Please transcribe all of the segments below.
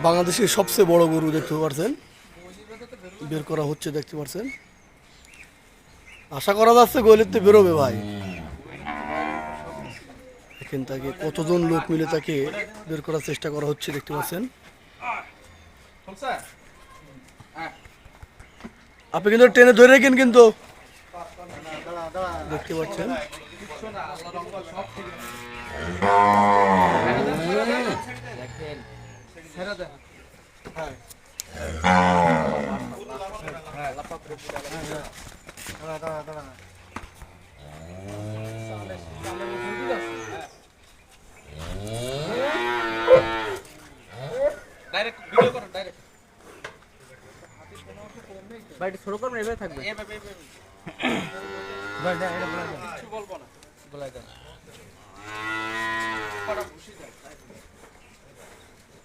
বাংলাদেশের সবচেয়ে বড় গরু দেখতে পাচ্ছেন, বের করা হচ্ছে দেখতে পাচ্ছেন। আশা করা যাচ্ছে গোয়ালিতে বেরোবে ভাই। এখান থেকে কতজন লোক মিলে তাকে বের করার চেষ্টা করা হচ্ছে দেখতে পাচ্ছেন। আপনি কিন্তু ট্রেনে ধরে রাখেন কিন্তু দেখতে পাচ্ছেন। ডাইরেক্ট ভিডিও করো ডাইরেক্ট ভাই এটা ছোট করবেন এভাবে থাকবে ভাই না এটা বলা যায় কিছু বলবো না বলা যায় কটা বসে যাও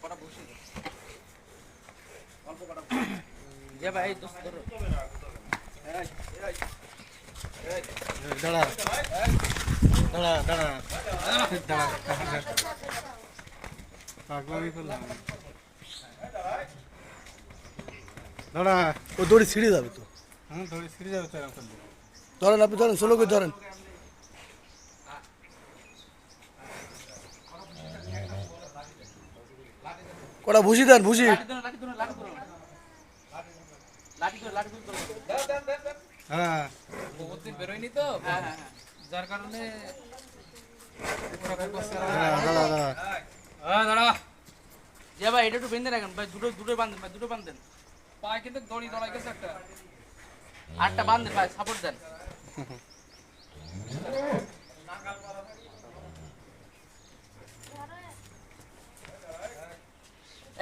কটা বসে যাও অল্প কটা যে ভাই এই দোস্ত ধরো দাঁড়া দাঁড়া দাঁড়া পাগলামি করলাম দাঁড়া ও দড়ি ছিঁড়ে যাবে তো। হ্যাঁ ধরে সিঁড়ি যাবে তো এরকম করলে ধরেন, আপনি ধরেন, সোলো করে ধরেন। কটা ভুসি দেন, ভুসি। লাঠি ধরো লাঠি ধরো লাঠি ধরো লাঠি ধরো হ্যাঁ বহুত দিন বেরোয়নি তো হ্যাঁ হ্যাঁ যার কারণে দাঁড়া দাঁড়া দাঁড়া যে ভাই এটা একটু বেঁধে রাখেন ভাই দুটো বাঁধেন ভাই দুটো বাঁধেন পায়ে কিন্তু দড়ি দড়াই গেছে একটা আটটা বাঁধেন ভাই সাপোর্ট দেন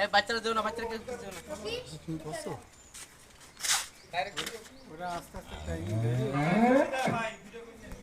এই বাচ্চারা দেও না বাচ্চারা কেউ কিছু দেও না ওরা আস্তে আস্তে টাইম